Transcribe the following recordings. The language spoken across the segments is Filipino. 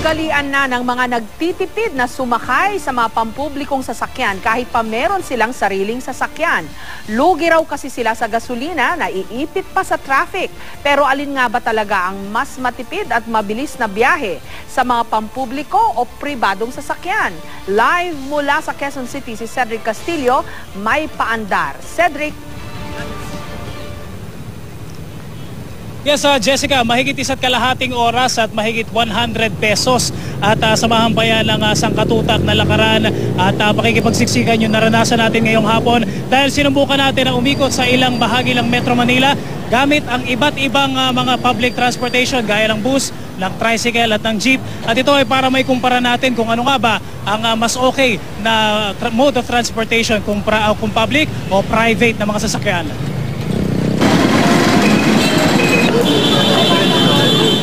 Kinugalian na ng mga nagtitipid na sumakay sa mga pampublikong sasakyan kahit pa meron silang sariling sasakyan. Lugi raw kasi sila sa gasolina na iipit pa sa traffic. Pero alin nga ba talaga ang mas matipid at mabilis na biyahe sa mga pampubliko o pribadong sasakyan? Live mula sa Quezon City si Cedric Castillo, may paandar. Cedric. Yes, Jessica, mahigit 1.5 oras at mahigit 100 pesos at samahan pa yan ng sangkatutak na lakaran at pakikipagsiksikan yung naranasan natin ngayong hapon dahil sinubukan natin na umikot sa ilang bahagi ng Metro Manila gamit ang iba't ibang mga public transportation gaya ng bus, ng tricycle at ng jeep. At ito ay para may kumpara natin kung ano nga ba ang mas okay na mode of transportation kung public o private na mga sasakyan.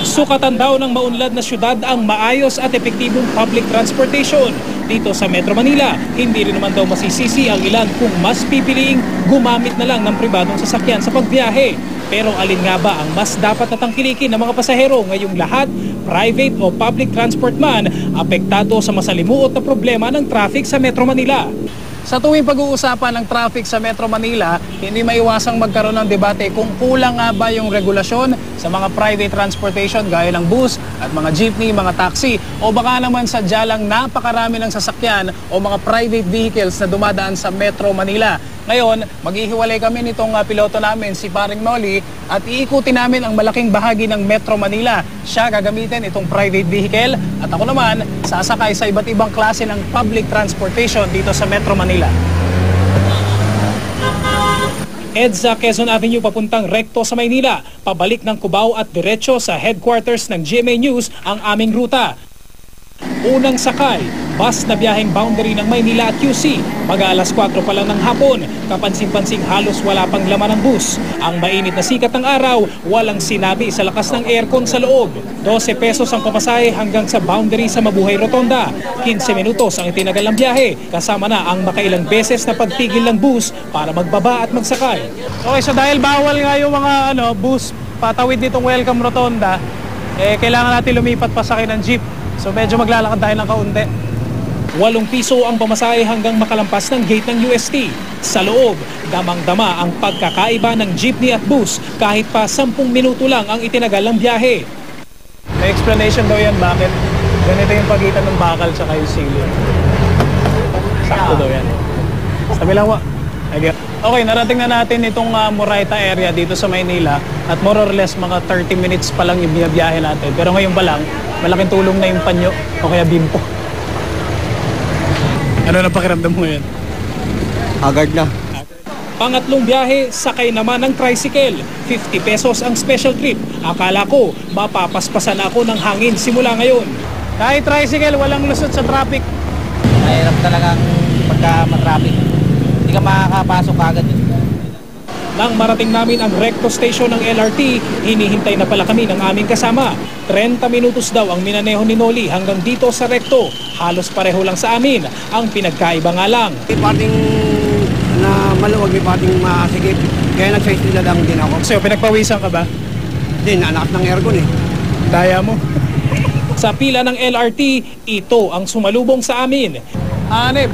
Sukatan daw ng maunlad na syudad ang maayos at epektibong public transportation. Dito sa Metro Manila, hindi rin naman daw masisisi ang ilan kung mas pipiliing gumamit na lang ng pribadong sasakyan sa pagbiyahe. Pero alin nga ba ang mas dapat na tangkilikin ng mga pasahero ngayong lahat, private o public transport man, apektado sa masalimuot na problema ng traffic sa Metro Manila? Sa tuwing pag-uusapan ng traffic sa Metro Manila, hindi maiwasang magkaroon ng debate kung kulang nga ba yung regulasyon sa mga private transportation gaya ng bus at mga jeepney, mga taxi o baka naman sadya lang napakarami ng sasakyan o mga private vehicles na dumadaan sa Metro Manila. Ngayon, maghihiwalay kami nitong piloto namin, si Paring Noli, at iikutin namin ang malaking bahagi ng Metro Manila. Siya gagamitin itong private vehicle at ako naman sasakay sa iba't ibang klase ng public transportation dito sa Metro Manila. EDSA Quezon Avenue papuntang rekto sa Maynila, pabalik ng Cubao at diretso sa headquarters ng GMA News ang aming ruta. Unang sakay, bus na biyaheng boundary ng Maynila at QC. Mag-aalas 4 pa lang ng hapon, kapansin-pansing halos wala pang laman ng bus. Ang mainit na sikat ng araw, walang sinabi sa lakas ng aircon sa loob. 12 pesos ang pamasahe hanggang sa boundary sa Mabuhay Rotonda. 15 minutos ang itinagal ng biyahe, kasama na ang makailang beses na pagtigil ng bus para magbaba at magsakay. Okay, so dahil bawal nga yung mga bus patawid ditong Welcome Rotonda, kailangan natin lumipat pa sakay ng jeep. So medyo maglalakad tayo ng kaunti. 8 piso ang pamasahe hanggang makalampas ng gate ng UST. Sa loob, damang-dama ang pagkakaiba ng jeepney at bus kahit pa 10 minuto lang ang itinagal ng biyahe. May explanation daw yan bakit ganito yung pagitan ng bakal sa yung sili. Sakto daw yan. Sabi lang okay, narating na natin itong Moraita area dito sa Maynila at more or less mga 30 minutes pa lang yung biyahe natin. Pero ngayon pa lang, malaking tulong na yung panyo o kaya bimpo. Ano na pakiramdam mo yan? Agad na. Pangatlong biyahe, sakay naman ng tricycle. 50 pesos ang special trip. Akala ko, mapapaspasan ako ng hangin simula ngayon. Kahit tricycle, walang lusot sa traffic. Mahirap talagang pagka matraffic. Hindi ka makakapasok agad dito. Nang marating namin ang recto station ng LRT, hinihintay na pala kami ng aming kasama. 30 minutos daw ang minaneho ni Noli hanggang dito sa recto. Halos pareho lang sa amin. Ang pinagkaiba nga lang. May parting na maluwag, may parting masikip. Kaya nag-size na lang din ako. So, pinagpawisan ka ba? Hindi, nanakas ng aircon eh. Daya mo. Sa pila ng LRT, ito ang sumalubong sa amin. Hanep,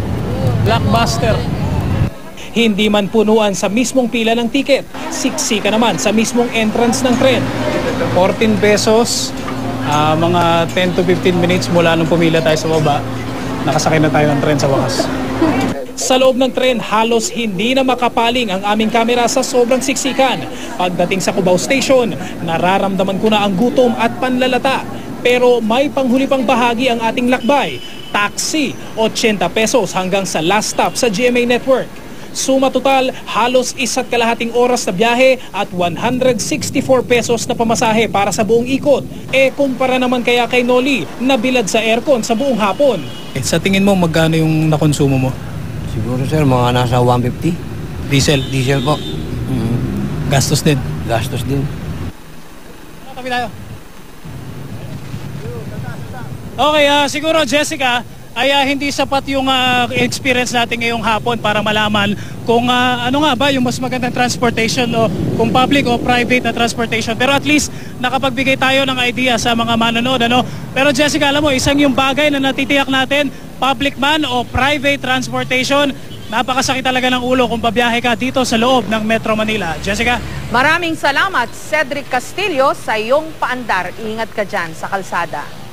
Blockbuster. Hindi man punuan sa mismong pila ng tiket, siksika naman sa mismong entrance ng tren. 14 pesos, mga 10 to 15 minutes mula nung pumila tayo sa baba, nakasakay na tayo ng tren sa wakas. Sa loob ng tren, halos hindi na makapaling ang aming kamera sa sobrang siksikan. Pagdating sa Cubao Station, nararamdaman ko na ang gutom at panlalata. Pero may panghuli pang bahagi ang ating lakbay. Taxi, 80 pesos hanggang sa last stop sa GMA Network. Suma total, halos 1.5 oras na biyahe at 164 pesos na pamasahe para sa buong ikot. Kumpara naman kaya kay Noli, nabilad sa aircon sa buong hapon. Sa tingin mo, magkano yung nakonsumo mo? Siguro sir, mga nasa 150. Diesel? Diesel po. Gastos din? Gastos din. Tabi tayo. Okay, siguro Jessica, ay hindi sapat yung experience natin ngayong hapon para malaman kung ano nga ba yung mas magandang transportation o kung public o private na transportation. Pero at least nakapagbigay tayo ng idea sa mga manonood. Ano? Pero Jessica, alam mo, isang yung bagay na natitiyak natin, public man o private transportation, napakasakit talaga ng ulo kung babiyahe ka dito sa loob ng Metro Manila. Jessica? Maraming salamat, Cedric Castillo, sa iyong paandar. Ingat ka dyan sa kalsada.